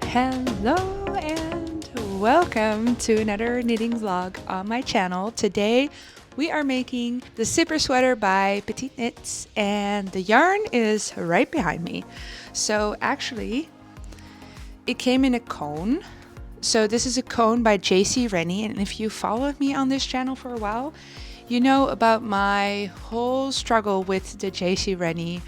Hello and welcome to another knitting vlog on my channel. Today we are making the zipper sweater by Petiteknit and the yarn is right behind me. So actually it came in a cone. So this is a cone by JC Rennie, and if you followed me on this channel for a while, you know about my whole struggle with the JC Rennie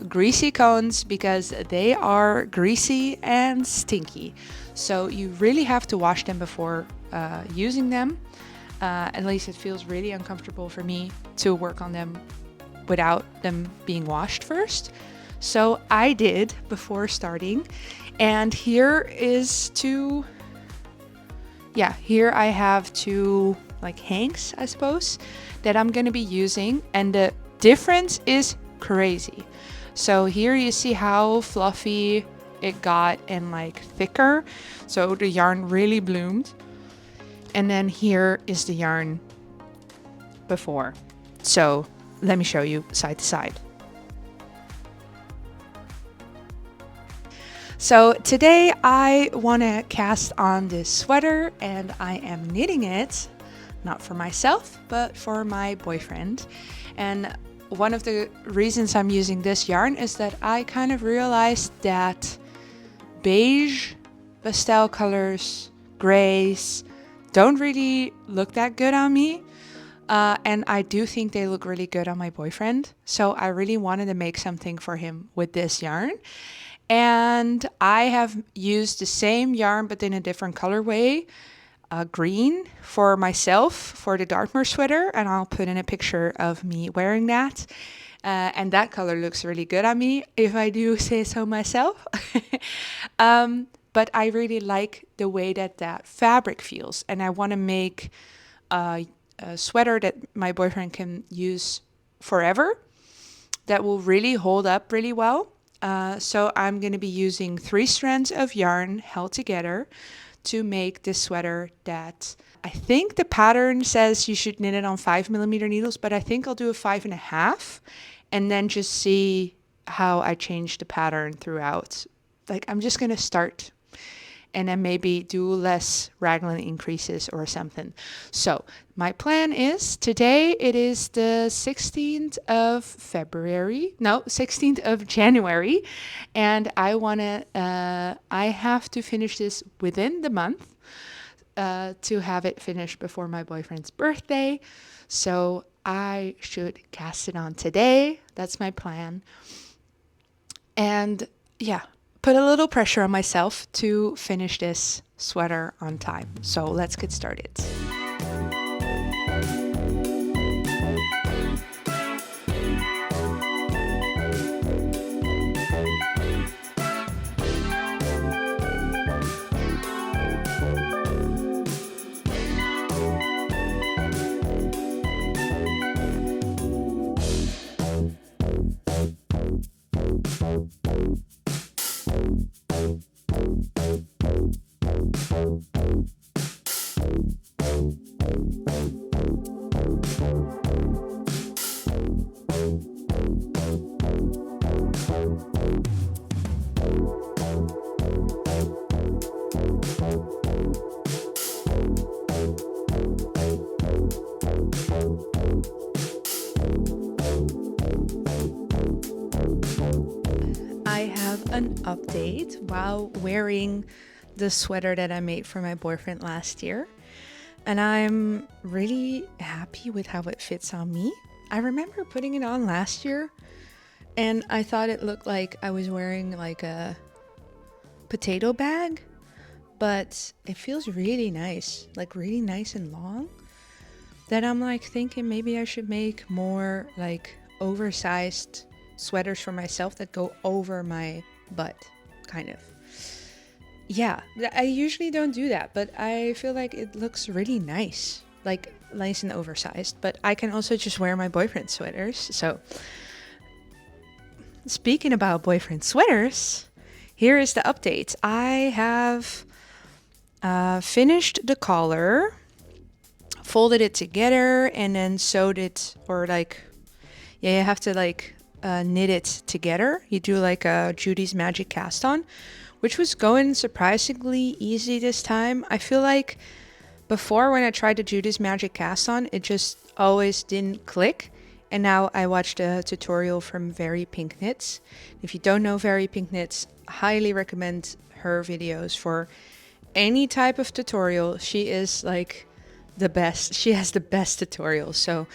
greasy cones, because they are greasy and stinky. So you really have to wash them before using them. At least it feels really uncomfortable for me to work on them without them being washed first. So I did before starting, and here I have two like hanks, I suppose, that I'm gonna be using, and the difference is crazy. So here you see how fluffy it got and like thicker, so the yarn really bloomed. And then here is the yarn before. So let me show you side to side. So today I want to cast on this sweater, and I am knitting it not for myself but for my boyfriend. And one of the reasons I'm using this yarn is that I kind of realized that beige, pastel colors, grays don't really look that good on me. And I do think they look really good on my boyfriend. So I really wanted to make something for him with this yarn. And I have used the same yarn but in a different colorway, green, for myself for the Dartmoor sweater, and I'll put in a picture of me wearing that. And that color looks really good on me, if I do say so myself. But I really like the way that fabric feels, and I want to make a sweater that my boyfriend can use forever, that will really hold up really well. So I'm going to be using 3 strands of yarn held together to make this sweater that I think the pattern says you should knit it on 5mm needles, but I think I'll do a 5.5 and then just see how I change the pattern throughout. Like, I'm just going to start and then maybe do less raglan increases or something. So my plan is, today it is the 16th of January, and I have to finish this within the month to have it finished before my boyfriend's birthday. So I should cast it on today. That's my plan. And yeah, put a little pressure on myself to finish this sweater on time. So let's get started. I have an update while wearing the sweater that I made for my boyfriend last year, and I'm really happy with how it fits on me. I remember putting it on last year and I thought it looked like I was wearing like a potato bag, but it feels really nice, like really nice and long, that I'm like thinking maybe I should make more like oversized sweaters for myself that go over my butt, kind of. Yeah, I usually don't do that, but I feel like it looks really nice, like nice and oversized. But I can also just wear my boyfriend sweaters. So speaking about boyfriend sweaters, here is the update. I have finished the collar, folded it together, and then sewed it, or like, yeah, you have to like knit it together. You do like a Judy's Magic cast on, which was going surprisingly easy this time. I feel like before, when I tried to do this magic cast on, it just always didn't click. And now I watched a tutorial from Very Pink Knits. If you don't know Very Pink Knits, highly recommend her videos for any type of tutorial. She is like the best. She has the best tutorials. So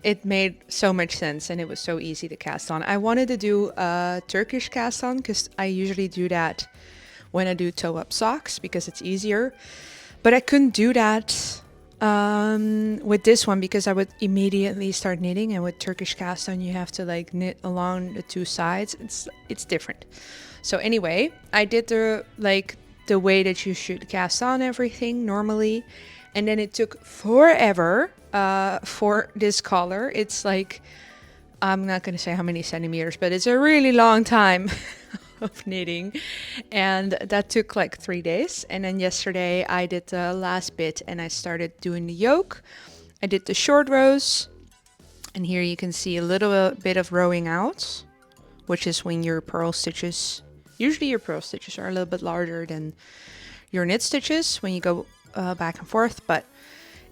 it made so much sense and it was so easy to cast on. I wanted to do a Turkish cast on because I usually do that when I do toe up socks because it's easier. But I couldn't do that with this one because I would immediately start knitting, and with Turkish cast on you have to like knit along the two sides. It's different. So anyway, I did the way that you should cast on everything normally, and then it took forever for this collar. It's like, I'm not gonna say how many centimeters, but it's a really long time of knitting, and that took like 3 days. And then yesterday I did the last bit and I started doing the yoke. I did the short rows, and here you can see a little bit of rowing out, which is when your purl stitches, usually your purl stitches are a little bit larger than your knit stitches when you go back and forth, but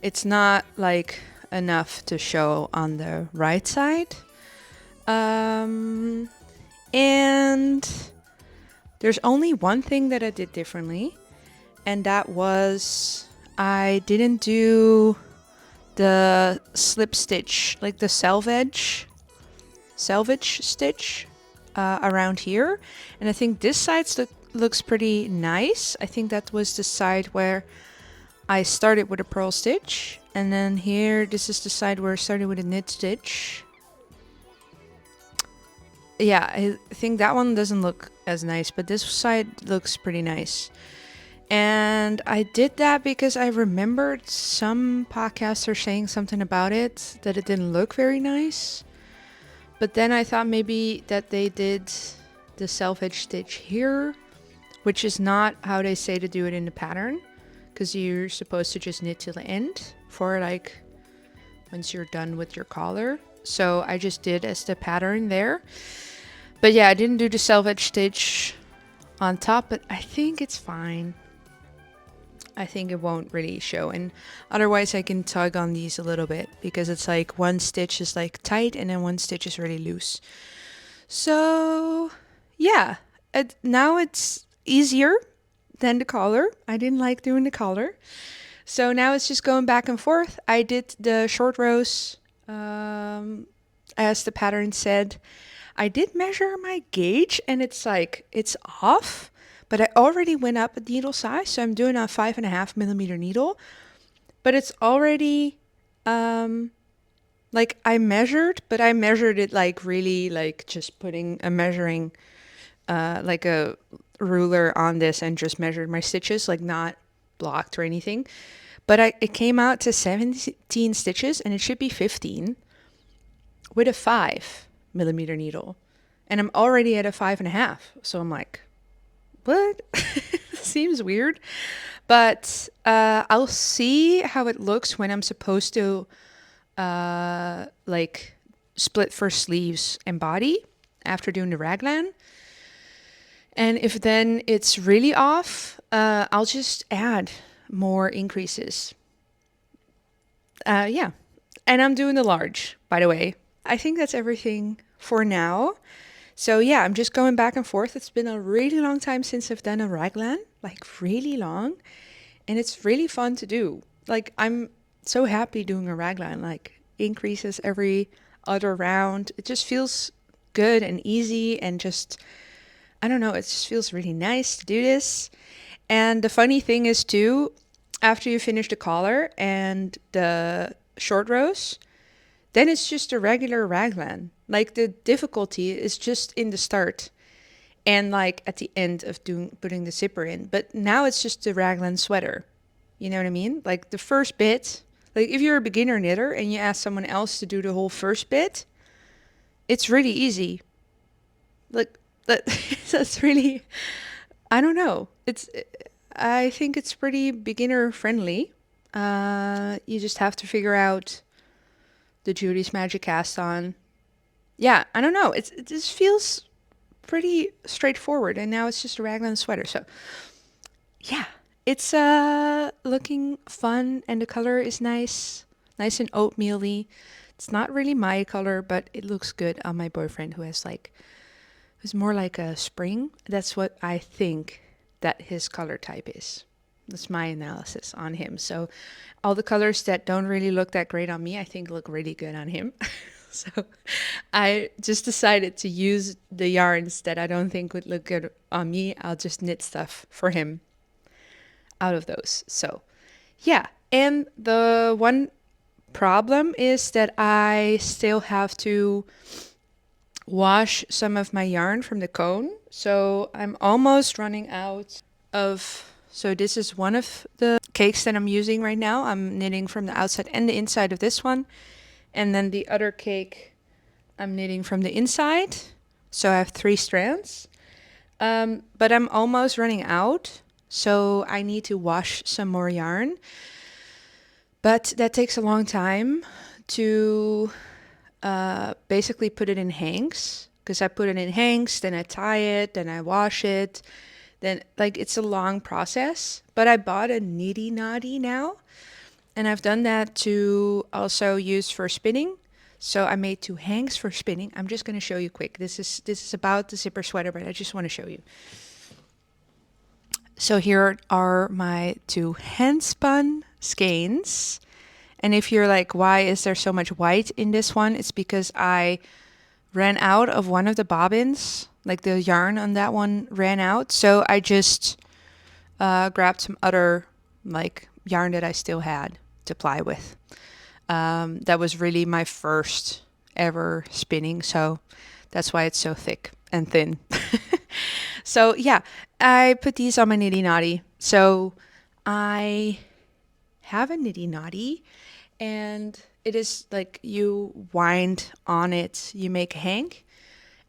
it's not like enough to show on the right side. And there's only one thing that I did differently, and that was I didn't do the slip stitch, like the selvage stitch around here. And I think this side looks pretty nice. I think that was the side where I started with a purl stitch, and then here, this is the side where I started with a knit stitch. Yeah, I think that one doesn't look as nice, but this side looks pretty nice. And I did that because I remembered some podcaster saying something about it, that it didn't look very nice. But then I thought maybe that they did the self-edge stitch here, which is not how they say to do it in the pattern, because you're supposed to just knit till the end for like once you're done with your collar. So I just did as the pattern there. But yeah, I didn't do the self-edge stitch on top, but I think it's fine. I think it won't really show, and otherwise I can tug on these a little bit because it's like one stitch is like tight and then one stitch is really loose. So yeah, now it's easier than the collar. I didn't like doing the collar. So now it's just going back and forth. I did the short rows as the pattern said. I did measure my gauge and it's like, it's off, but I already went up a needle size. So I'm doing a 5.5mm needle, but it's already, like I measured, but I measured it like really like just putting a measuring, like a ruler on this and just measured my stitches, like not blocked or anything. But it came out to 17 stitches and it should be 15 with a 5mm needle. And I'm already at a 5.5. So I'm like, what? Seems weird. But I'll see how it looks when I'm supposed to like split for sleeves and body after doing the raglan. And if then it's really off, I'll just add more increases. Yeah. And I'm doing the large, by the way. I think that's everything for now. So yeah, I'm just going back and forth. It's been a really long time since I've done a raglan, like really long. And it's really fun to do. Like I'm so happy doing a raglan, like increases every other round. It just feels good and easy and just, I don't know, it just feels really nice to do this. And the funny thing is too, after you finish the collar and the short rows, then it's just a regular raglan. Like the difficulty is just in the start and like at the end of putting the zipper in. But now it's just a raglan sweater. You know what I mean? Like the first bit, like if you're a beginner knitter and you ask someone else to do the whole first bit, it's really easy. Like that's really, I don't know. I think it's pretty beginner friendly. You just have to figure out the Judy's Magic cast on. Yeah, I don't know. It just feels pretty straightforward, and now it's just a raglan sweater. So yeah, it's looking fun, and the color is nice and oatmeal-y. It's not really my color, but it looks good on my boyfriend, who's more like a spring. That's what I think that his color type is. That's my analysis on him. So all the colors that don't really look that great on me, I think look really good on him. So I just decided to use the yarns that I don't think would look good on me. I'll just knit stuff for him out of those. So yeah, and the one problem is that I still have to wash some of my yarn from the cone. So I'm almost running out of... So this is one of the cakes that I'm using right now. I'm knitting from the outside and the inside of this one. And then the other cake I'm knitting from the inside. So I have 3 strands. But I'm almost running out. So I need to wash some more yarn. But that takes a long time to basically put it in hanks. Because I put it in hanks, then I tie it, then I wash it. Then, like, it's a long process. But I bought a niddy noddy now. And I've done that to also use for spinning. So I made 2 hanks for spinning. I'm just going to show you quick. This is about the zipper sweater, but I just want to show you. So here are my 2 hand spun skeins. And if you're like, why is there so much white in this one? It's because I ran out of one of the bobbins. Like the yarn on that one ran out. So I just grabbed some other like yarn that I still had to ply with. That was really my first ever spinning. So that's why it's so thick and thin. So yeah, I put these on my niddy noddy. So I have a niddy noddy, and it is like you wind on it, you make a hank,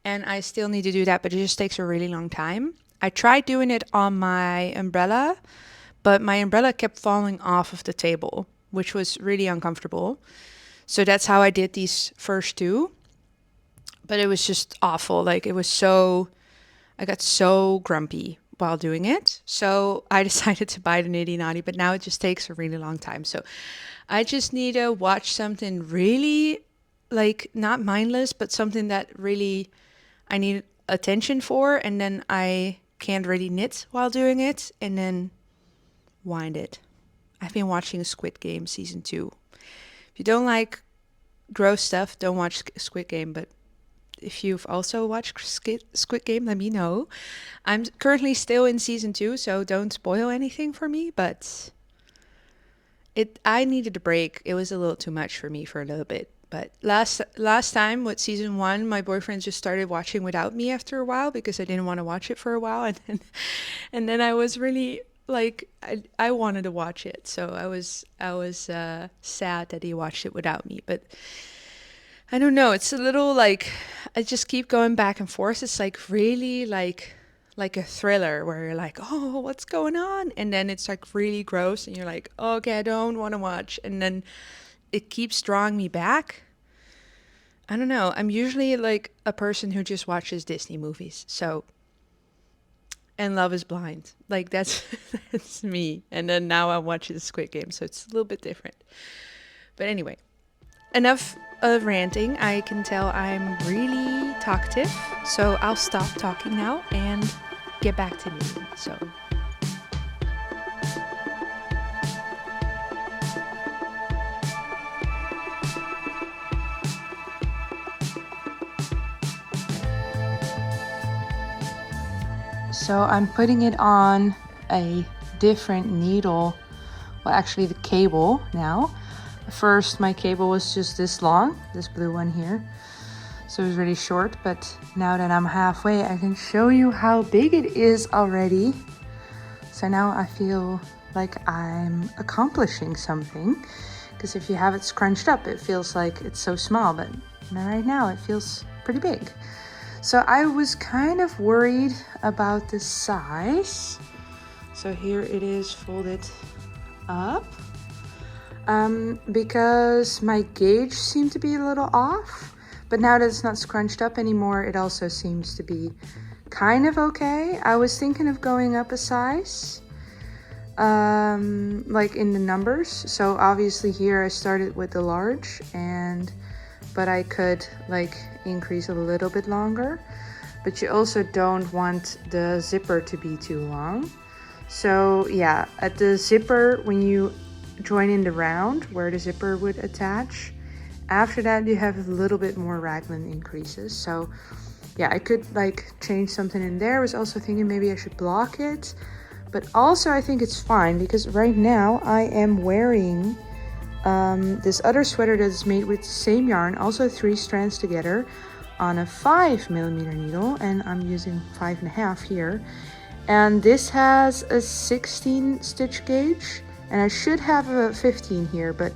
and I still need to do that, but it just takes a really long time. I tried doing it on my umbrella, but my umbrella kept falling off of the table, which was really uncomfortable. So that's how I did these first 2. But it was just awful. Like, I got so grumpy while doing it. So I decided to buy the niddy noddy, but now it just takes a really long time. So I just need to watch something really, like, not mindless, but something that really I need attention for. And then I can't really knit while doing it. And then wind it. I've been watching Squid Game season 2. If you don't like gross stuff, don't watch Squid Game. But if you've also watched Squid Game, let me know. I'm currently still in season 2, so don't spoil anything for me. But I needed a break. It was a little too much for me for a little bit. But last time with season 1, my boyfriend just started watching without me after a while because I didn't want to watch it for a while, and then I was really like I wanted to watch it, so I was sad that he watched it without me. But I don't know, it's a little like I just keep going back and forth. It's like really like a thriller where you're like, oh, what's going on? And then it's like really gross and you're like, okay, I don't want to watch. And then it keeps drawing me back. I don't know. I'm usually like a person who just watches Disney movies. So, and Love is Blind. Like that's me. And then now I'm watching Squid Game. So it's a little bit different. But anyway, enough of ranting. I can tell I'm really talkative. So I'll stop talking now and get back to knitting. So I'm putting it on a different needle. Well, actually the cable now. First, my cable was just this long, this blue one here. So it was really short, but now that I'm halfway, I can show you how big it is already. So now I feel like I'm accomplishing something. Because if you have it scrunched up, it feels like it's so small, but right now it feels pretty big. So I was kind of worried about the size. So here it is folded up. Because my gauge seemed to be a little off. But now that it's not scrunched up anymore, it also seems to be kind of okay. I was thinking of going up a size, like in the numbers. So obviously here I started with the large, but I could like increase a little bit longer. But you also don't want the zipper to be too long. So yeah, at the zipper, when you join in the round where the zipper would attach, after that you have a little bit more raglan increases. So yeah, I could like change something in there. I was also thinking maybe I should block it, but also I think it's fine because right now I am wearing this other sweater that is made with the same yarn, also 3 strands together, on a 5mm needle, and I'm using 5.5 here. And this has a 16 stitch gauge, and I should have a 15 here, but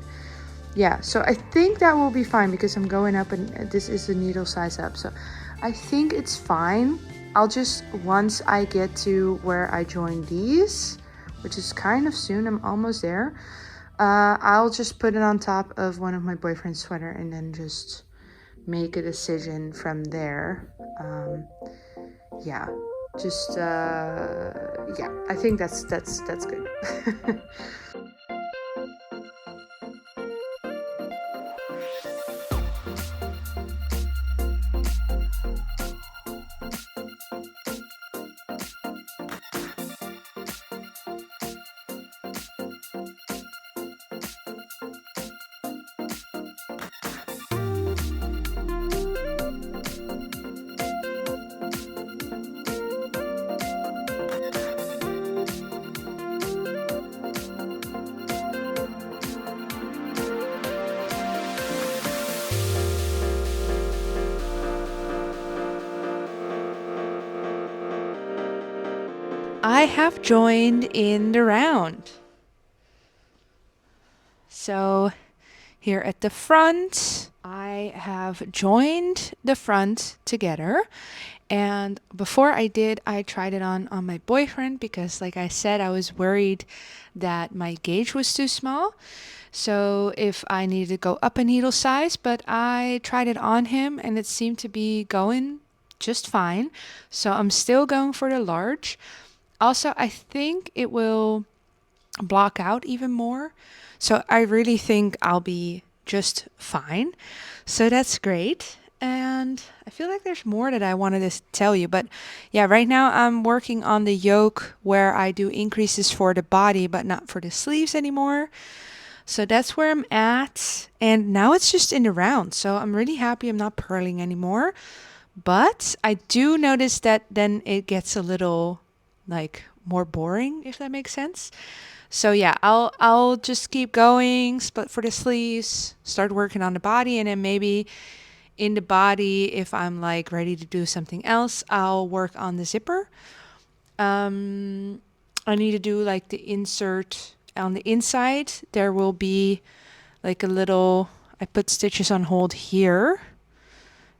yeah, so I think that will be fine because I'm going up and this is the needle size up. So I think it's fine. I'll just, once I get to where I join these, which is kind of soon, I'm almost there, I'll just put it on top of one of my boyfriend's sweater and then just make a decision from there. Yeah, just yeah, I think that's good. I have joined in the round. So here at the front, I have joined the front together. And before I did, I tried it on my boyfriend because, like I said, I was worried that my gauge was too small. So if I needed to go up a needle size, but I tried it on him and it seemed to be going just fine. So I'm still going for the large. Also, I think it will block out even more. So I really think I'll be just fine. So that's great. And I feel like there's more that I wanted to tell you. But yeah, right now I'm working on the yoke where I do increases for the body, but not for the sleeves anymore. So that's where I'm at. And now it's just in the round. So I'm really happy I'm not purling anymore. But I do notice that then it gets a little like more boring, if that makes sense. So yeah, I'll just keep going, split for the sleeves, start working on the body, and then maybe in the body, if I'm like ready to do something else, I'll work on the zipper. I need to do like the insert on the inside. There will be like a little, I put stitches on hold here,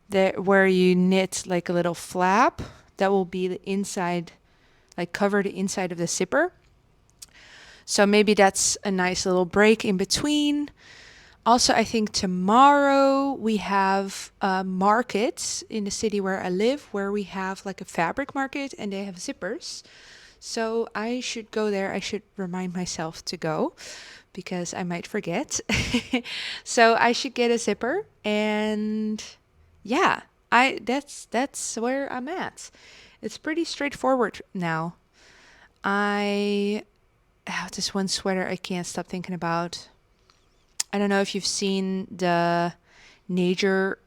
there where you knit like a little flap. That will be the inside, like cover the inside of the zipper. So maybe that's a nice little break in between. Also, I think tomorrow we have a market in the city where I live, where we have like a fabric market and they have zippers. So I should go there. I should remind myself to go because I might forget. So I should get a zipper, and yeah, that's where I'm at. It's pretty straightforward now. I have this one sweater I can't stop thinking about. I don't know if you've seen the nature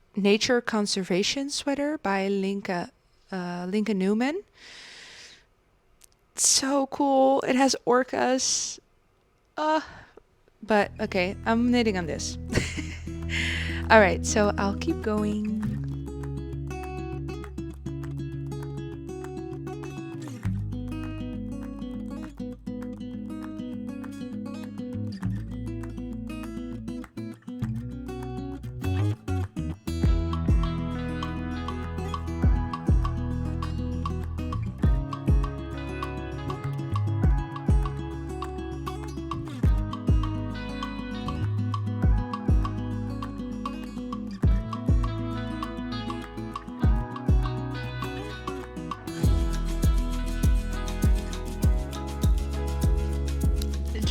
conservation sweater by Linka Newman. It's so cool. It has orcas. But okay, I'm knitting on this. All right, so I'll keep going.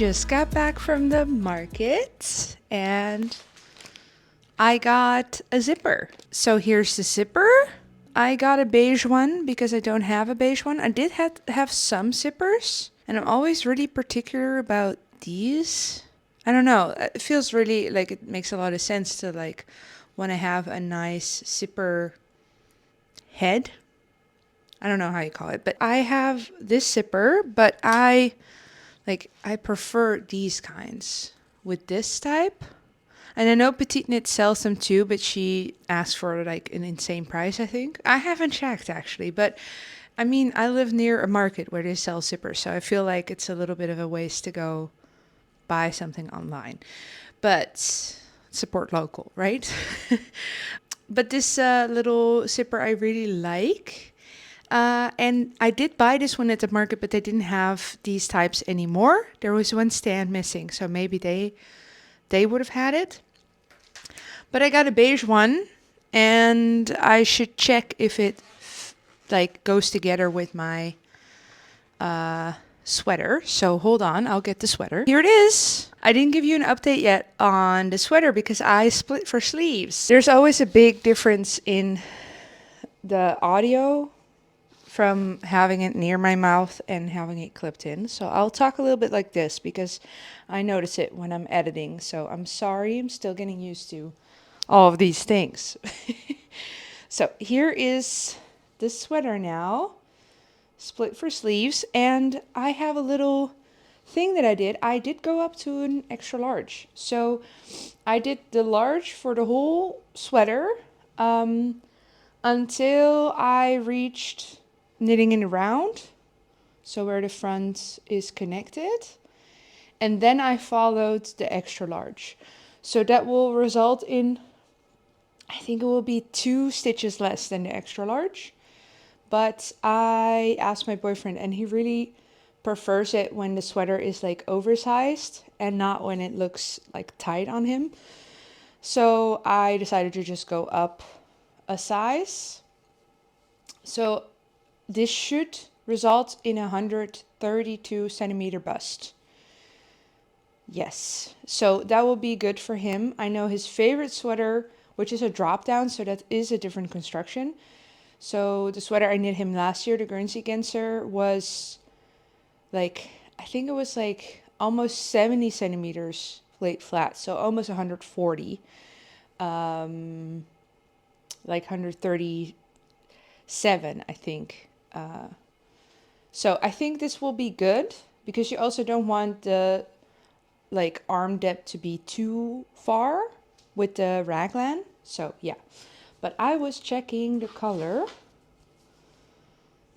just got back from the market and I got a zipper. So here's the zipper. I got a beige one because I don't have a beige one. I did have some zippers, and I'm always really particular about these. I don't know. It feels really like it makes a lot of sense to like want to have a nice zipper head. I don't know how you call it, but I have this zipper, but I prefer these kinds with this type. And I know Petiteknit sells them too, but she asked for like an insane price, I think. I haven't checked actually, but I mean, I live near a market where they sell zippers, so I feel like it's a little bit of a waste to go buy something online. But support local, right? But this little zipper I really like. And I did buy this one at the market, but they didn't have these types anymore. There was one stand missing, so maybe they would have had it. But I got a beige one, and I should check if it like goes together with my sweater. So hold on, I'll get the sweater. Here it is. I didn't give you an update yet on the sweater because I split for sleeves. There's always a big difference in the audio from having it near my mouth and having it clipped in. So I'll talk a little bit like this because I notice it when I'm editing. So I'm sorry, I'm still getting used to all of these things. So here is the sweater now, split for sleeves. And I have a little thing that I did. I did go up to an extra large. So I did the large for the whole sweater until I reached knitting in a round, so where the front is connected, and then I followed the extra large. So that will result in, I think it will be 2 stitches less than the extra large. But I asked my boyfriend, and he really prefers it when the sweater is like oversized and not when it looks like tight on him. So I decided to just go up a size. So this should result in a 132 centimeter bust. Yes, so that will be good for him. I know his favorite sweater, which is a drop down, so that is a different construction. So the sweater I knit him last year, the Guernsey Genser, was like, I think it was like almost 70 centimeters laid flat, so almost 140. Like 137, I think. So I think this will be good because you also don't want the like arm depth to be too far with the raglan. So yeah, but I was checking the color.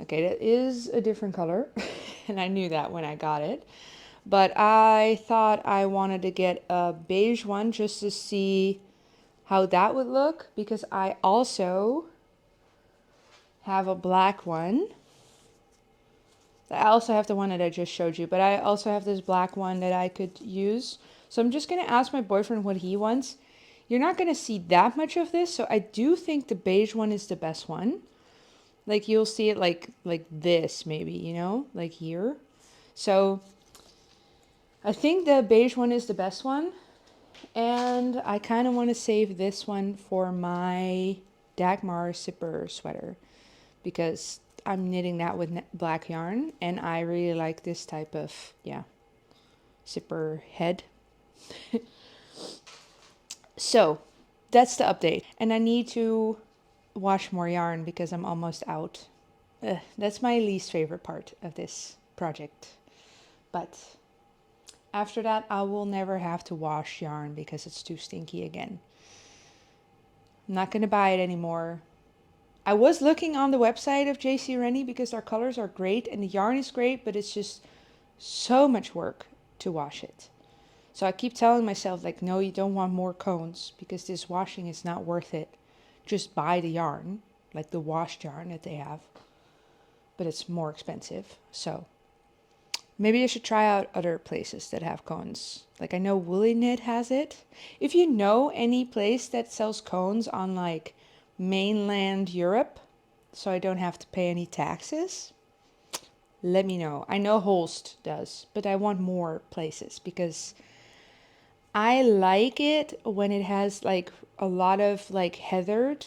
Okay, that is a different color and I knew that when I got it, but I thought I wanted to get a beige one just to see how that would look, because I also have a black one. I also have the one that I just showed you, but I also have this black one that I could use. So I'm just going to ask my boyfriend what he wants. You're not going to see that much of this, so I do think the beige one is the best one. Like you'll see it like this maybe, you know, like here. So I think the beige one is the best one. And I kind of want to save this one for my Dagmar zipper sweater because I'm knitting that with black yarn and I really like this type of, zipper head. So that's the update. And I need to wash more yarn because I'm almost out. That's my least favorite part of this project. But after that, I will never have to wash yarn because it's too stinky again. I'm not going to buy it anymore. I was looking on the website of JC Rennie because our colors are great and the yarn is great, but it's just so much work to wash it. So I keep telling myself, like, no, you don't want more cones because this washing is not worth it. Just buy the yarn, like the washed yarn that they have. But it's more expensive, so maybe I should try out other places that have cones. Like I know Woolly Knit has it. If you know any place that sells cones on like mainland Europe, so I don't have to pay any taxes, let me know. I know Holst does, but I want more places because I like it when it has like a lot of like heathered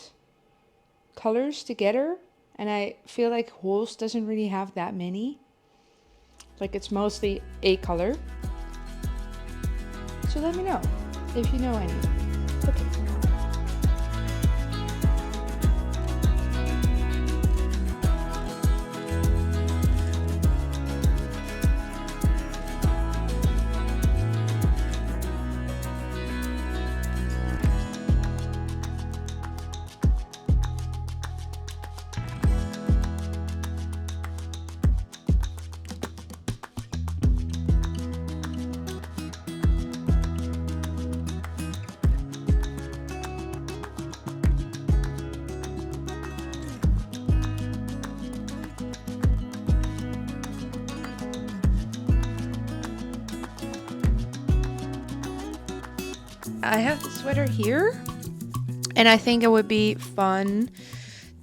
colors together, and I feel like Holst doesn't really have that many. Like it's mostly a color. So let me know if you know any. Okay. I have the sweater here, and I think it would be fun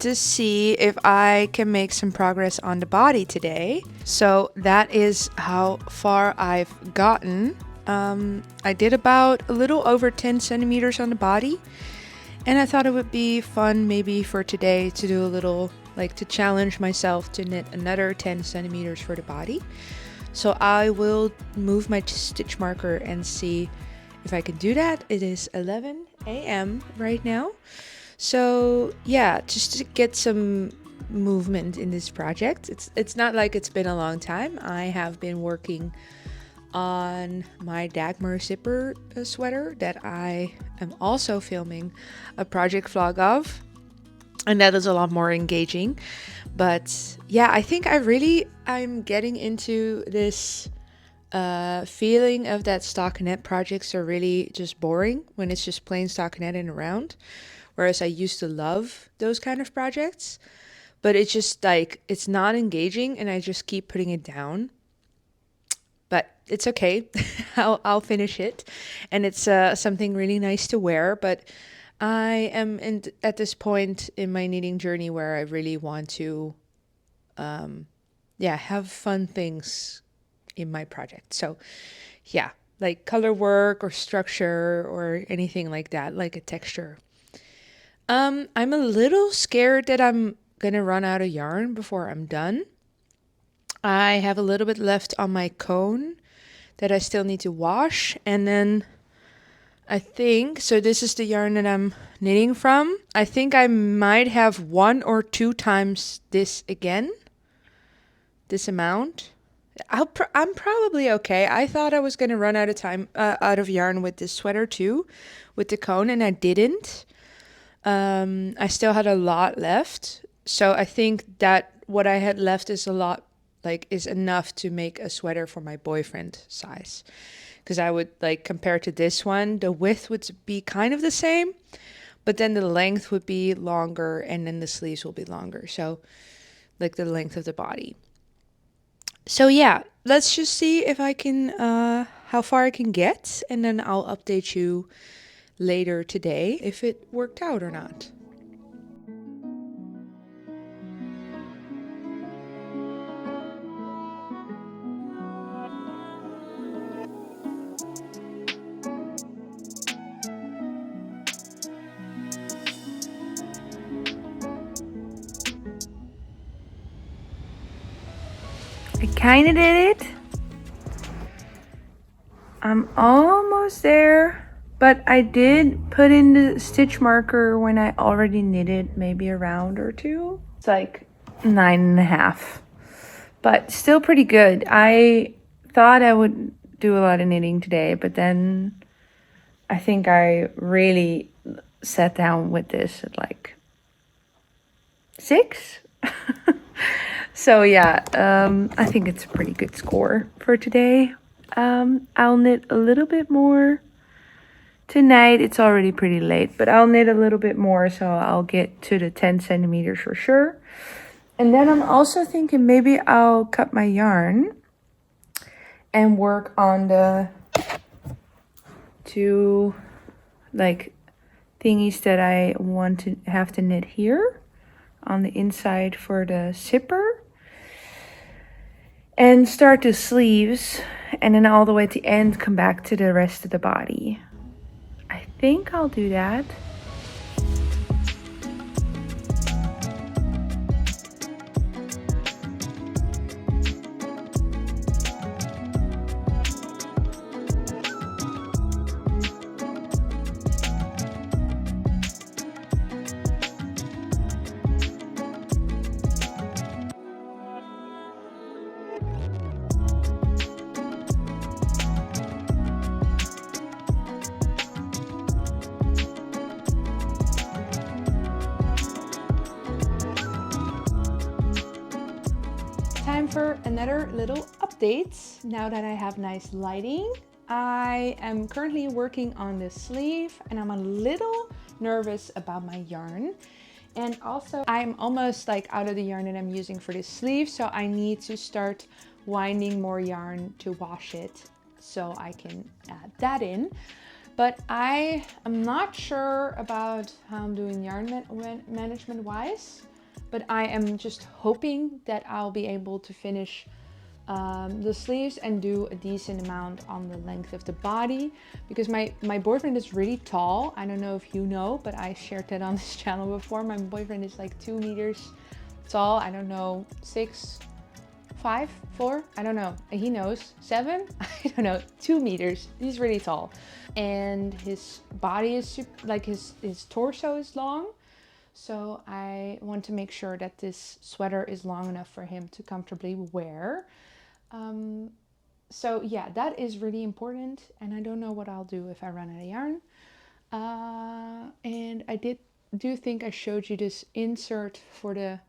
to see if I can make some progress on the body today. So that is how far I've gotten. I did about a little over 10 centimeters on the body, and I thought it would be fun maybe for today to do a little, like to challenge myself to knit another 10 centimeters for the body. So I will move my stitch marker and see if I can do that. It is 11 a.m. right now. So yeah, just to get some movement in this project. It's not like it's been a long time. I have been working on my Dagmar zipper sweater that I am also filming a project vlog of. And that is a lot more engaging. But yeah, I think I'm getting into this feeling of that stockinette projects are really just boring when it's just plain stockinette and around, whereas I used to love those kind of projects, but it's just like it's not engaging and I just keep putting it down. But it's okay. I'll finish it, and it's something really nice to wear. But I am at this point in my knitting journey where I really want to have fun things in my project. So yeah, like color work or structure or anything like that, like a texture. I'm a little scared that I'm gonna run out of yarn before I'm done. I have a little bit left on my cone that I still need to wash, and then I think, so this is the yarn that I'm knitting from. I think I might have 1 or 2 times this again, this amount. I'm probably okay. I thought I was gonna run out of yarn with this sweater too, with the cone, and I didn't. I still had a lot left, so I think that what I had left is is enough to make a sweater for my boyfriend size. Because I would compare to this one, the width would be kind of the same, but then the length would be longer, and then the sleeves will be longer. So like the length of the body. So yeah, let's just see if I can, how far I can get, and then I'll update you later today if it worked out or not. I kind of did it. I'm almost there, but I did put in the stitch marker when I already knitted maybe a round or two. It's like 9.5, but still pretty good. I thought I would do a lot of knitting today, but then I think I really sat down with this at like 6. So yeah, I think it's a pretty good score for today. I'll knit a little bit more tonight. It's already pretty late, but I'll knit a little bit more, so I'll get to the 10 centimeters for sure. And then I'm also thinking maybe I'll cut my yarn and work on the 2 thingies that I want to have to knit here on the inside for the zipper. and start the sleeves, and then all the way at the end come back to the rest of the body. I think I'll do that. Time for another little update. Now that I have nice lighting, I am currently working on the sleeve and I'm a little nervous about my yarn. And also I'm almost like out of the yarn that I'm using for this sleeve, so I need to start winding more yarn to wash it so I can add that in. But I am not sure about how I'm doing yarn management wise, but I am just hoping that I'll be able to finish the sleeves and do a decent amount on the length of the body, because my boyfriend is really tall. I don't know if you know, but I shared that on this channel before. My boyfriend is like 2 meters tall. I don't know, 6, 5, 4, I don't know. He knows. 7, I don't know. 2 meters. He's really tall, and his body is like his torso is long. So I want to make sure that this sweater is long enough for him to comfortably wear. So yeah, that is really important, and I don't know what I'll do if I run out of yarn. And I do think I showed you this insert for the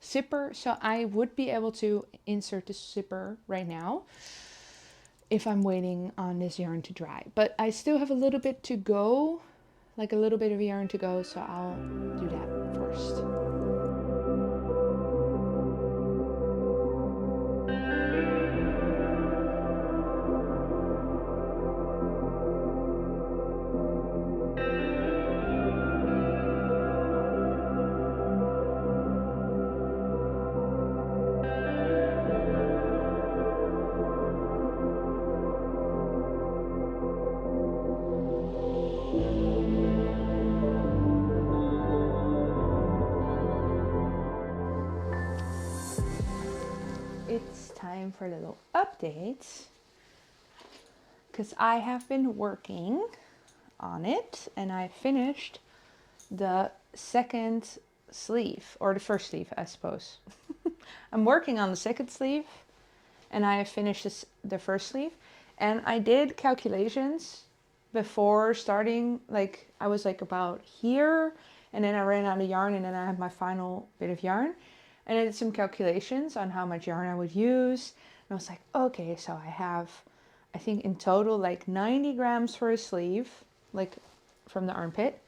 zipper, so I would be able to insert the zipper right now if I'm waiting on this yarn to dry. But I still have a little bit to go, like a little bit of yarn to go, so I'll do that first. It's time for a little update, because I have been working on it and I finished the second sleeve, or the first sleeve, I suppose. I'm working on the second sleeve and I finished the first sleeve, and I did calculations before starting. Like I was like about here, and then I ran out of yarn, and then I had my final bit of yarn, and I did some calculations on how much yarn I would use, and I was like, okay, so I have, I think in total like 90 grams for a sleeve, like from the armpit,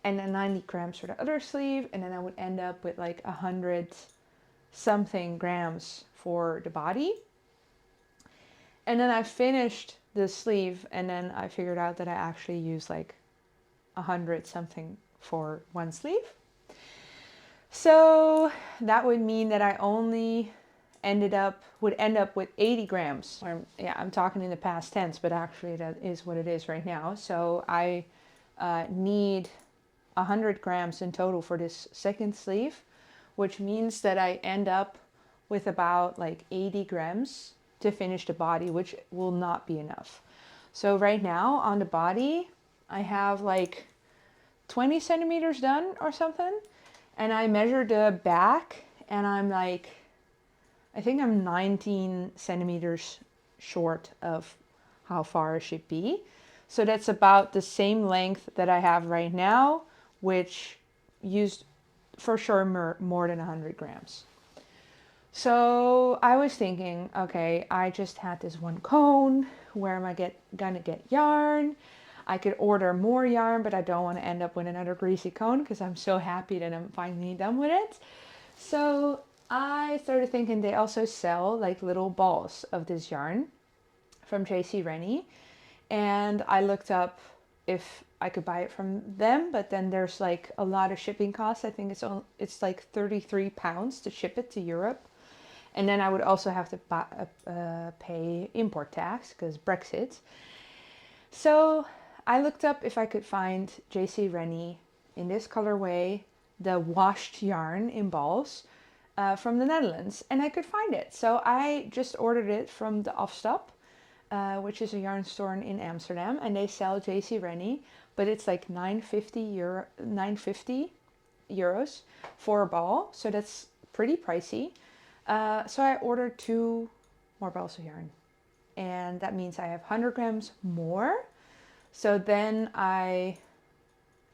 and then 90 grams for the other sleeve, and then I would end up with like 100 something grams for the body. And then I finished the sleeve, and then I figured out that I actually used like 100 something for one sleeve. So that would mean that I only would end up with 80 grams. Or, yeah, I'm talking in the past tense, but actually that is what it is right now. So I need 100 grams in total for this second sleeve, which means that I end up with about like 80 grams to finish the body, which will not be enough. So right now on the body, I have like 20 centimeters done or something. And I measured the back, and I'm like, I think I'm 19 centimeters short of how far it should be. So that's about the same length that I have right now, which used for sure more than 100 grams. So I was thinking, okay, I just had this one cone. Where am I gonna get yarn? I could order more yarn, but I don't want to end up with another greasy cone, because I'm so happy that I'm finally done with it. So I started thinking they also sell like little balls of this yarn from JC Rennie, and I looked up if I could buy it from them, but then there's like a lot of shipping costs. I think it's like 33 pounds to ship it to Europe. And then I would also have to pay import tax because Brexit. So I looked up if I could find JC Rennie in this colorway, the washed yarn in balls from the Netherlands, and I could find it. So I just ordered it from the Afstap, which is a yarn store in Amsterdam, and they sell JC Rennie, but it's like 950 euros for a ball, so that's pretty pricey. So I ordered 2 more balls of yarn, and that means I have 100 grams more. So then I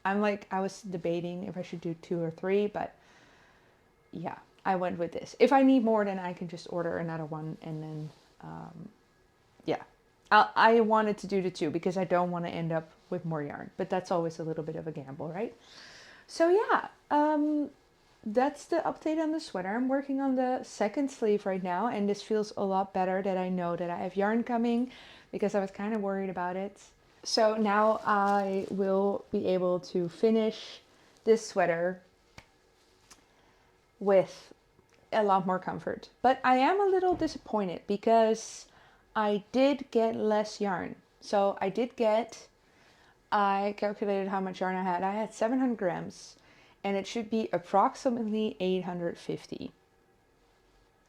was debating if I should do 2 or 3, but yeah, I went with this. If I need more, then I can just order another one, and then yeah, I wanted to do the 2 because I don't want to end up with more yarn, but that's always a little bit of a gamble, right? So yeah, that's the update on the sweater. I'm working on the second sleeve right now, and this feels a lot better that I know that I have yarn coming, because I was kind of worried about it. So now I will be able to finish this sweater with a lot more comfort. But I am a little disappointed because I did get less yarn. So I calculated how much yarn I had. I had 700 grams, and it should be approximately 850,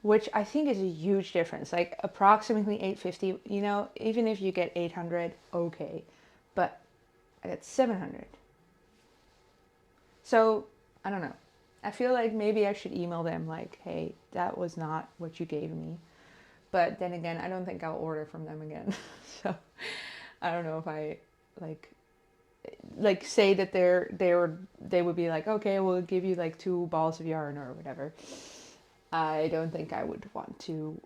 which I think is a huge difference. Like approximately 850, you know, even if you get 800, okay, but I got 700. So I don't know. I feel like maybe I should email them like, hey, that was not what you gave me. But then again, I don't think I'll order from them again. So I don't know if I like say that they would be like, okay, we'll give you like 2 balls of yarn or whatever. I don't think I would want to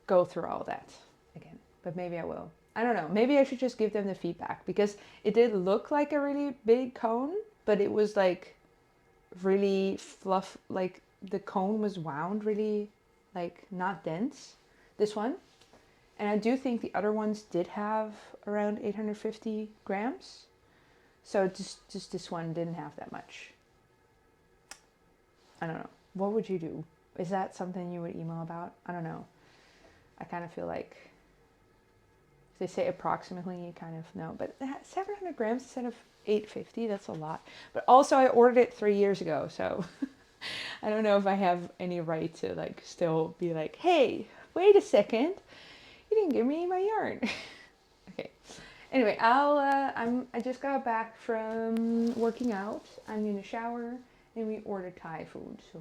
go through all that again, but maybe I will. I don't know. Maybe I should just give them the feedback, because it did look like a really big cone, but it was like really fluff. Like the cone was wound really, like not dense, this one. And I do think the other ones did have around 850 grams. So just this one didn't have that much. I don't know. What would you do? Is that something you would email about? I don't know. I kind of feel like if they say approximately, you kind of know. But 700 grams instead of 850, that's a lot. But also I ordered it 3 years ago, so I don't know if I have any right to like still be like, hey, wait a second, you didn't give me my yarn. Okay. Anyway, I just got back from working out. I'm in the shower, and we ordered Thai food, so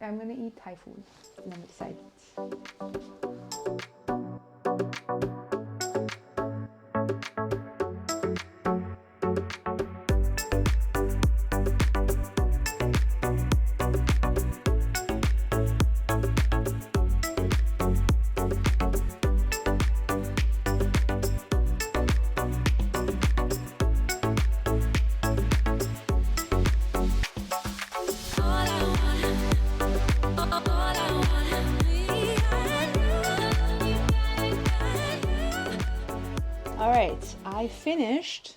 I'm gonna eat Thai food, and I'm excited. Alright, I finished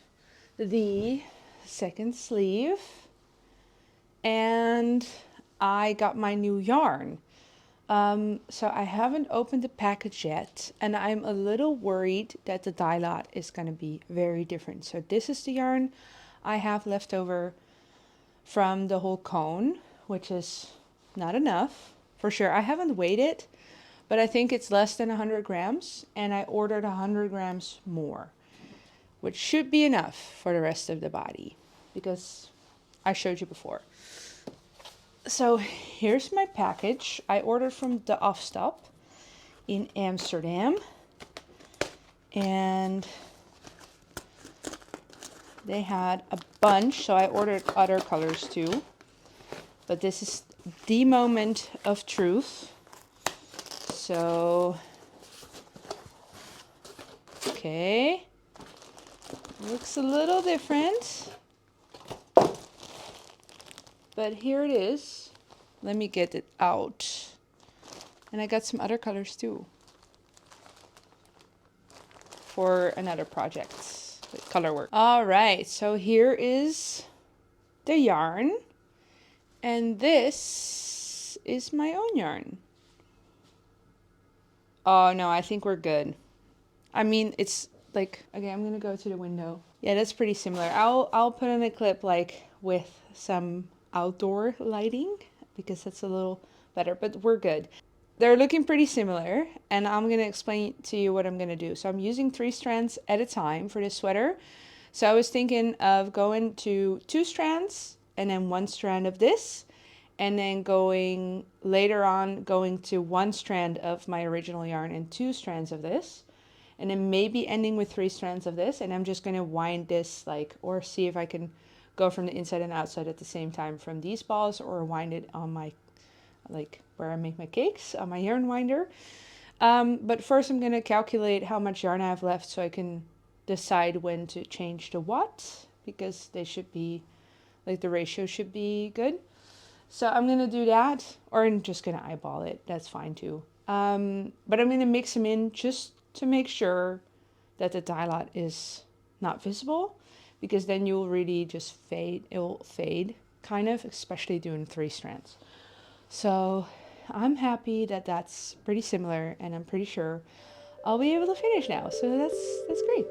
the second sleeve, and I got my new yarn. So I haven't opened the package yet, and I'm a little worried that the dye lot is going to be very different. So this is the yarn I have left over from the whole cone, which is not enough for sure. I haven't weighed it, but I think it's less than 100 grams, and I ordered 100 grams more, which should be enough for the rest of the body, because I showed you before. So here's my package. I ordered from the Afstap in Amsterdam, and they had a bunch, so I ordered other colors too. But this is the moment of truth. So, okay, looks a little different, but here it is. Let me get it out. And I got some other colors too for another project, color work. All right, so here is the yarn, and this is my own yarn. Oh no, I think we're good. I mean, it's like, okay, I'm gonna go to the window. Yeah, that's pretty similar. I'll put in a clip like with some outdoor lighting because that's a little better, but we're good. They're looking pretty similar, and I'm gonna explain to you what I'm gonna do. So I'm using 3 strands at a time for this sweater. So I was thinking of going to 2 strands and then 1 strand of this, and then going later on going to 1 strand of my original yarn and 2 strands of this, and then maybe ending with 3 strands of this. And I'm just going to wind this like, or see if I can go from the inside and outside at the same time from these balls, or wind it on my, like where I make my cakes, on my yarn winder. But first I'm going to calculate how much yarn I have left so I can decide when to change to what, because they should be, like the ratio should be good. So I'm going to do that, or I'm just going to eyeball it. That's fine too. But I'm going to mix them in just to make sure that the dye lot is not visible, because then you'll really just fade. It will fade kind of, especially doing 3 strands. So I'm happy that that's pretty similar, and I'm pretty sure I'll be able to finish now. So that's great.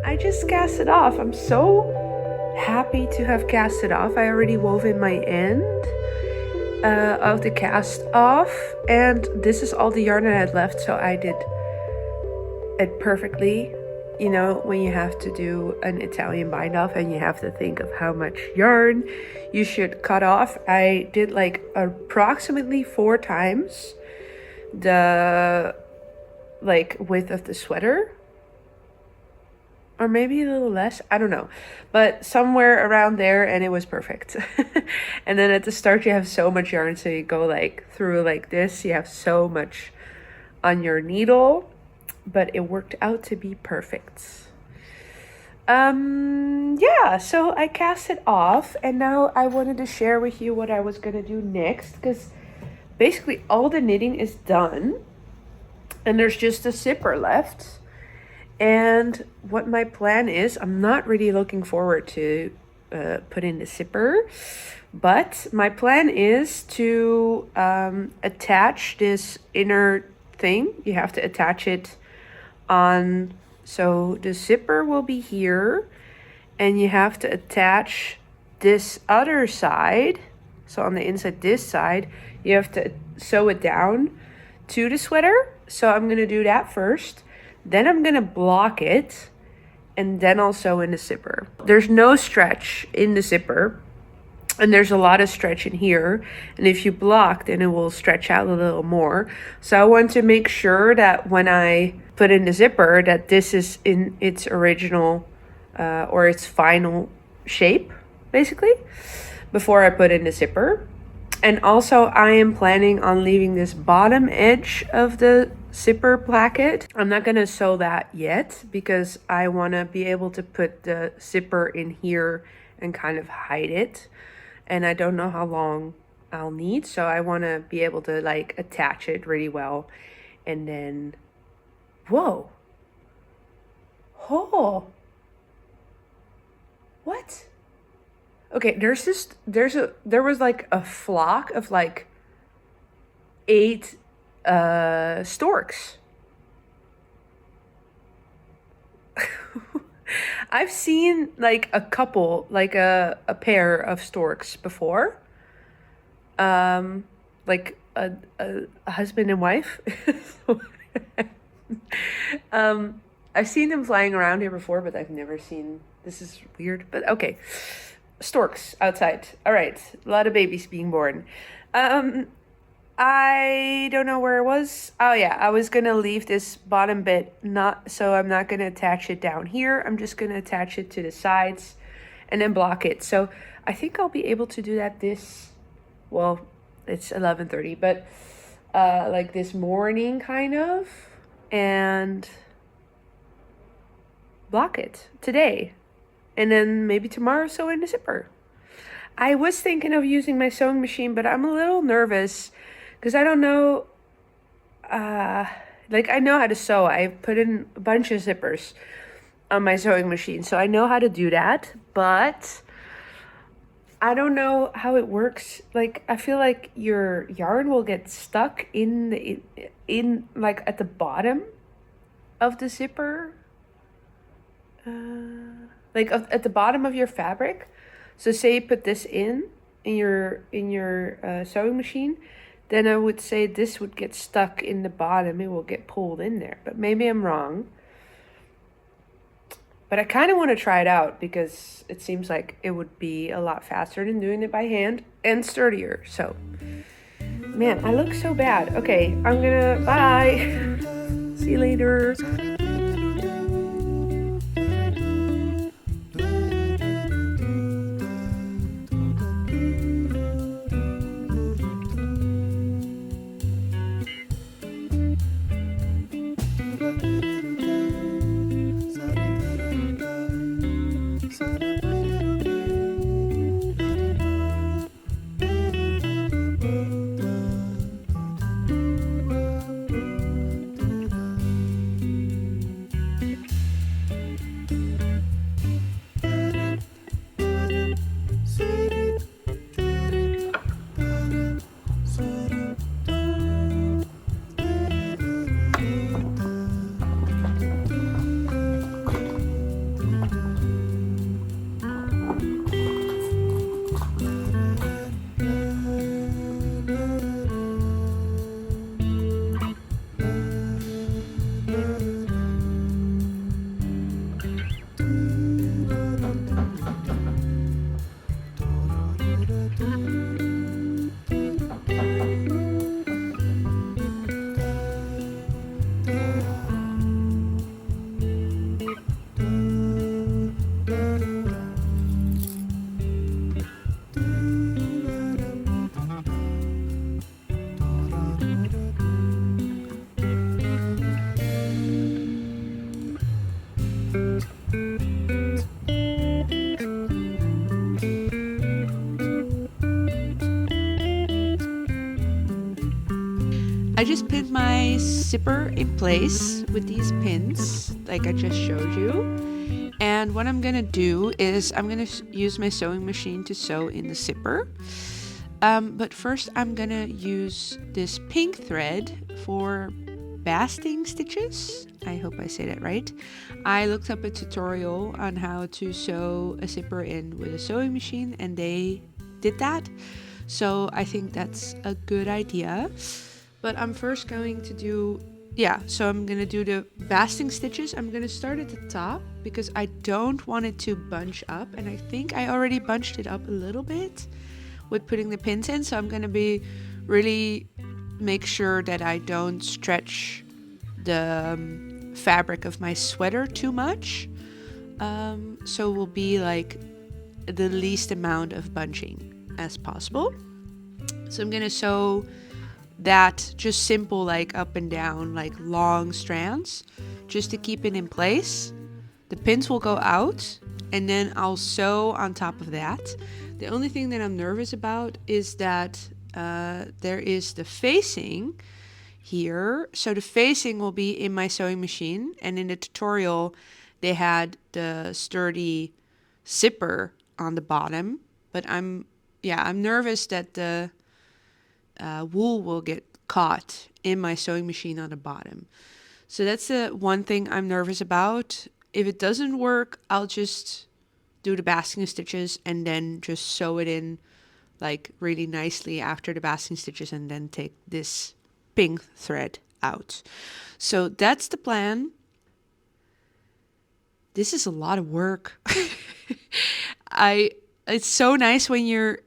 I just cast it off. I'm so happy to have cast it off. I already wove in my end of the cast off, and this is all the yarn I had left, so I did it perfectly. You know, when you have to do an Italian bind off and you have to think of how much yarn you should cut off, I did like approximately 4 times the like width of the sweater, or maybe a little less, I don't know, but somewhere around there, and it was perfect. And then at the start you have so much yarn, so you go like through like this, you have so much on your needle, but it worked out to be perfect. Yeah, so I cast it off, and now I wanted to share with you what I was gonna do next, because basically all the knitting is done and there's just a zipper left. And what my plan is, I'm not really looking forward to put in the zipper, but my plan is to attach this inner thing. You have to attach it on, so the zipper will be here, and you have to attach this other side. So on the inside, this side, you have to sew it down to the sweater. So I'm gonna do that first. Then I'm gonna block it, and then I'll sew in the zipper. There's no stretch in the zipper, and there's a lot of stretch in here. And if you block, then it will stretch out a little more. So I want to make sure that when I put in the zipper, that this is in its original or its final shape, basically, before I put in the zipper. And also I am planning on leaving this bottom edge of the zipper placket. I'm not gonna sew that yet because I wanna be able to put the zipper in here and kind of hide it. And I don't know how long I'll need, so I wanna be able to like attach it really well. And then, whoa. Oh. What? Okay, there was like a flock of like 8 storks. I've seen like a couple, like a pair of storks before. Like a husband and wife. I've seen them flying around here before, but I've never seen. This is weird, but okay. Storks outside. All right, a lot of babies being born. I don't know where it was. Oh yeah, I was gonna leave this bottom bit I'm not gonna attach it down here. I'm just gonna attach it to the sides and then block it. So I think I'll be able to do that well, it's 11:30, but like this morning kind of, and block it today. And then maybe tomorrow sew in the zipper. I was thinking of using my sewing machine, but I'm a little nervous because I don't know, like I know how to sew. I put in a bunch of zippers on my sewing machine, so I know how to do that, but I don't know how it works. Like I feel like your yarn will get stuck in like at the bottom of the zipper, like at the bottom of your fabric. So say you put this in your sewing machine, then I would say this would get stuck in the bottom. It will get pulled in there, but maybe I'm wrong. But I kind of want to try it out because it seems like it would be a lot faster than doing it by hand and sturdier. So, man, I look so bad. Okay, I'm gonna, bye. See you later. I just pinned my zipper in place with these pins, like I just showed you. And what I'm gonna do is I'm gonna use my sewing machine to sew in the zipper. But first I'm gonna use this pink thread for basting stitches. I hope I say that right. I looked up a tutorial on how to sew a zipper in with a sewing machine, and they did that. So I think that's a good idea. But I'm first going to do, so I'm going to do the basting stitches. I'm going to start at the top because I don't want it to bunch up. And I think I already bunched it up a little bit with putting the pins in. So I'm going to be really make sure that I don't stretch the fabric of my sweater too much. So it will be like the least amount of bunching as possible. So I'm going to sew that just simple, like up and down, like long strands, just to keep it in place. The pins will go out and then I'll sew on top of that. The only thing that I'm nervous about is that there is the facing here. So the facing will be in my sewing machine, and in the tutorial they had the sturdy zipper on the bottom, but I'm nervous that the wool will get caught in my sewing machine on the bottom. So that's the one thing I'm nervous about. If it doesn't work, I'll just do the basting stitches and then just sew it in like really nicely after the basting stitches and then take this pink thread out. So that's the plan. This is a lot of work. It's so nice when you're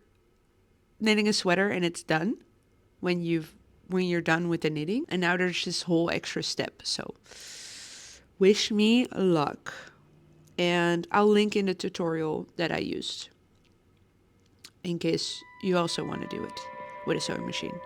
knitting a sweater and it's done, when you're done with the knitting, and now there's this whole extra step. So wish me luck. And I'll link in the tutorial that I used in case you also want to do it with a sewing machine.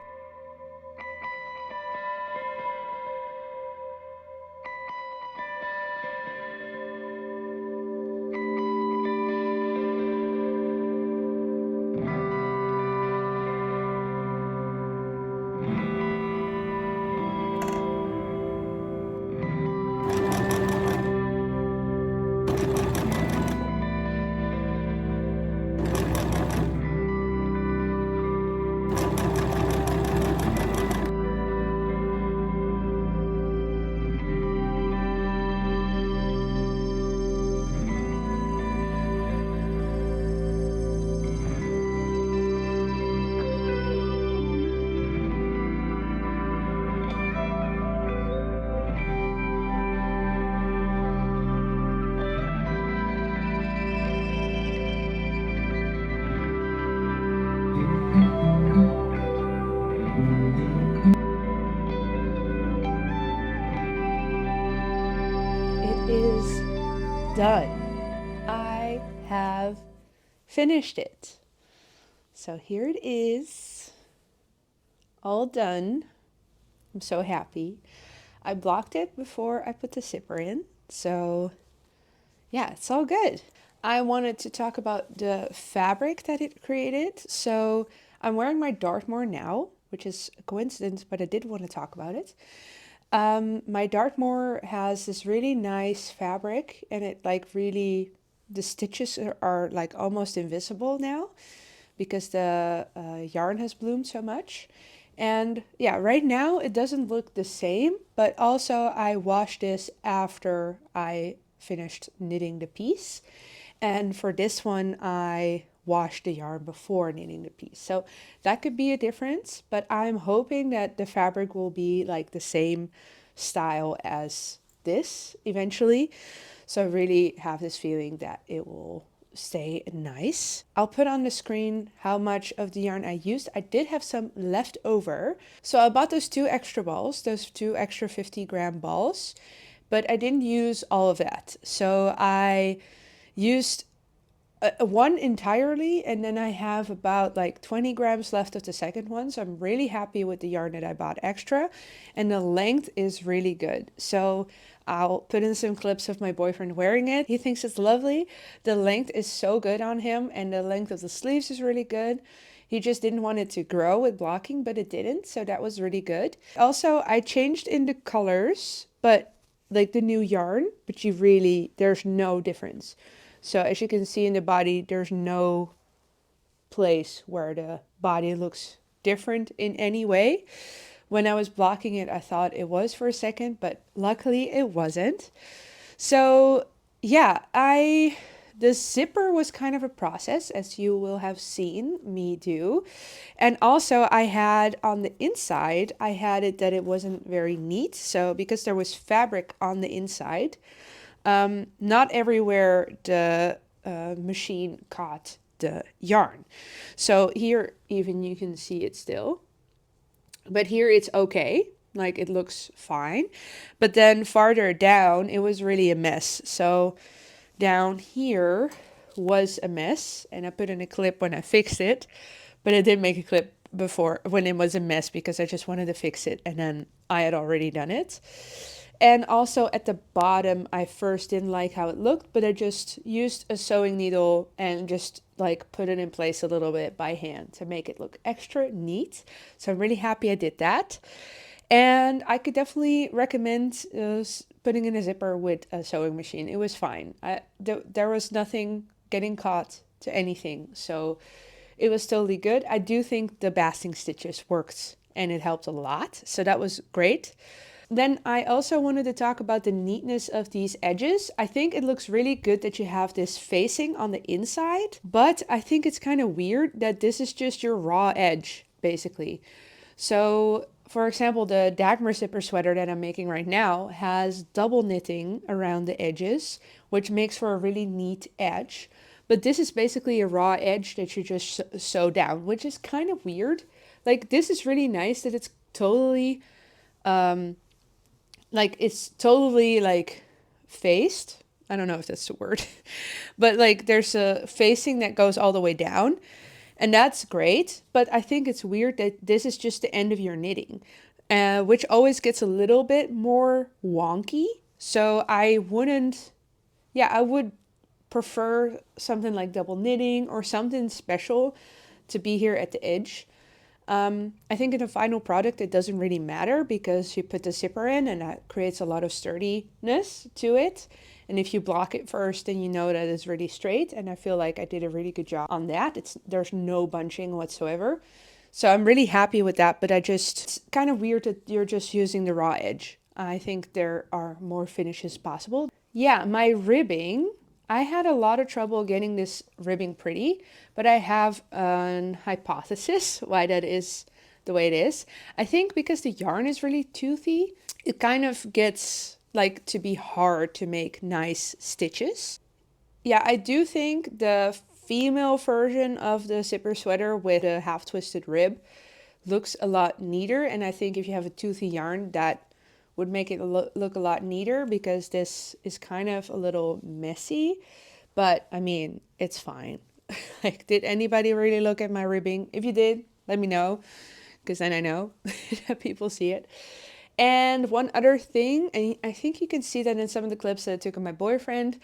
Is done. I have finished it. So here it is, all done. I'm so happy. I blocked it before I put the zipper in. So yeah, it's all good. I wanted to talk about the fabric that it created. So I'm wearing my Dartmoor now, which is a coincidence, but I did want to talk about it. My Dartmoor has this really nice fabric, and it like really, the stitches are like almost invisible now because the yarn has bloomed so much. And yeah, right now it doesn't look the same, but also I washed this after I finished knitting the piece. And for this one, I washed the yarn before knitting the piece. So that could be a difference, but I'm hoping that the fabric will be like the same style as this eventually. So I really have this feeling that it will stay nice. I'll put on the screen how much of the yarn I used. I did have some left over. So I bought those 2 extra balls, those 2 extra 50-gram balls, but I didn't use all of that. So I used one entirely, and then I have about like 20 grams left of the second one. So I'm really happy with the yarn that I bought extra, and the length is really good. So I'll put in some clips of my boyfriend wearing it. He thinks it's lovely. The length is so good on him, and the length of the sleeves is really good. He just didn't want it to grow with blocking, but it didn't, so that was really good. Also, I changed in the colors, but like the new yarn, but there's no difference. So as you can see in the body, there's no place where the body looks different in any way. When I was blocking it, I thought it was for a second, but luckily it wasn't. So yeah, the zipper was kind of a process, as you will have seen me do. And also I had on the inside, I had it that it wasn't very neat. So because there was fabric on the inside, not everywhere the machine caught the yarn. So here even you can see it still, but here it's okay, like it looks fine. But then farther down it was really a mess. So down here was a mess, and I put in a clip when I fixed it, but I didn't make a clip before when it was a mess because I just wanted to fix it, and then I had already done it. And also at the bottom, I first didn't like how it looked, but I just used a sewing needle and just like put it in place a little bit by hand to make it look extra neat. So I'm really happy I did that. And I could definitely recommend putting in a zipper with a sewing machine. It was fine. There was nothing getting caught to anything. So it was totally good. I do think the basting stitches worked and it helped a lot. So that was great. Then I also wanted to talk about the neatness of these edges. I think it looks really good that you have this facing on the inside, but I think it's kind of weird that this is just your raw edge, basically. So, for example, the Dagmar zipper sweater that I'm making right now has double knitting around the edges, which makes for a really neat edge. But this is basically a raw edge that you just sew down, which is kind of weird. Like, this is really nice that it's totally, it's totally like faced. I don't know if that's the word, but like there's a facing that goes all the way down. And that's great, but I think it's weird that this is just the end of your knitting, which always gets a little bit more wonky. So I would prefer something like double knitting or something special to be here at the edge. I think in the final product, it doesn't really matter because you put the zipper in and that creates a lot of sturdiness to it. And if you block it first, then you know that it's really straight. And I feel like I did a really good job on that. There's no bunching whatsoever. So I'm really happy with that, but it's kind of weird that you're just using the raw edge. I think there are more finishes possible. Yeah, my ribbing, I had a lot of trouble getting this ribbing pretty, but I have an hypothesis why that is the way it is. I think because the yarn is really toothy, it kind of gets like to be hard to make nice stitches. Yeah, I do think the female version of the zipper sweater with a half twisted rib looks a lot neater, and I think if you have a toothy yarn that would make it look a lot neater, because this is kind of a little messy, but I mean, it's fine. Like, did anybody really look at my ribbing? If you did, let me know, because then I know that people see it. And one other thing, and I think you can see that in some of the clips that I took of my boyfriend,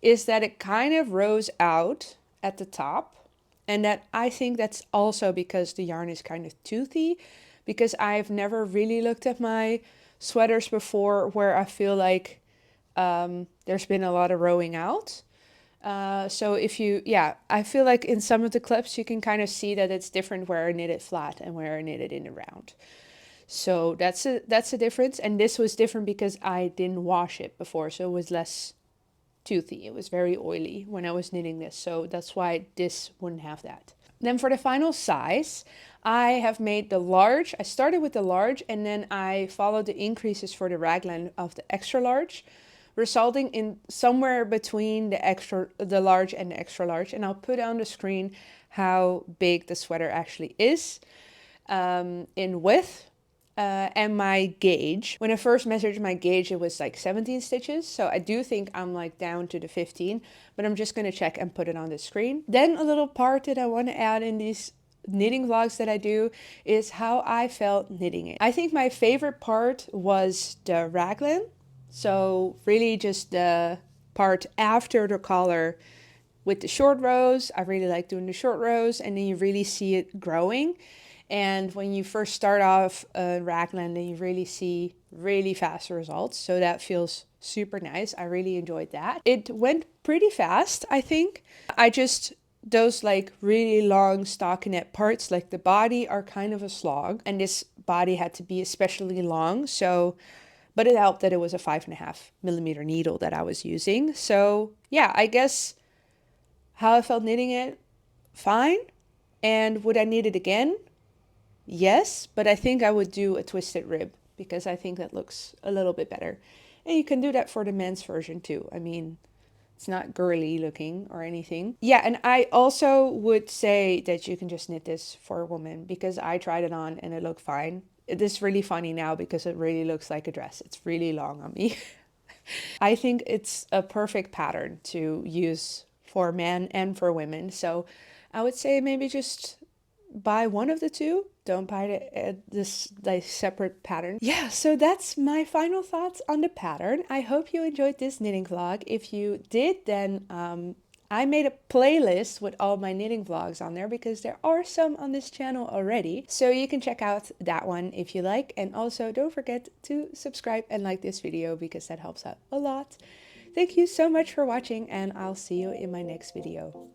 is that it kind of rose out at the top. And that I think that's also because the yarn is kind of toothy, because I've never really looked at my sweaters before where I feel like there's been a lot of rowing out. So I feel like in some of the clips you can kind of see that it's different where I knit it flat and where I knit it in the round. So that's a difference. And this was different because I didn't wash it before, so it was less toothy. It was very oily when I was knitting this, so that's why this wouldn't have that. Then for the final size, I have made the large. I started with the large and then I followed the increases for the raglan of the extra large, resulting in somewhere between the large and the extra large. And I'll put on the screen how big the sweater actually is in width. And my gauge. When I first measured my gauge, it was like 17 stitches. So I do think I'm like down to the 15, but I'm just going to check and put it on the screen. Then a little part that I want to add in these knitting vlogs that I do is how I felt knitting it. I think my favorite part was the raglan. So really just the part after the collar with the short rows. I really like doing the short rows, and then you really see it growing. And when you first start off a raglan, then you really see really fast results. So that feels super nice. I really enjoyed that. It went pretty fast, I think. Those like really long stockinette parts, like the body, are kind of a slog. And this body had to be especially long. But it helped that it was a 5.5mm needle that I was using. So yeah, I guess how I felt knitting it, fine. And would I knit it again? Yes, but I think I would do a twisted rib because I think that looks a little bit better. And you can do that for the men's version too. I mean, it's not girly looking or anything. Yeah, and I also would say that you can just knit this for a woman because I tried it on and it looked fine. It is really funny now because it really looks like a dress. It's really long on me. I think it's a perfect pattern to use for men and for women. So I would say maybe just buy one of the two. Don't buy this like separate pattern. Yeah, so that's my final thoughts on the pattern. I hope you enjoyed this knitting vlog. If you did, then I made a playlist with all my knitting vlogs on there because there are some on this channel already. So you can check out that one if you like. And also don't forget to subscribe and like this video because that helps out a lot. Thank you so much for watching, and I'll see you in my next video.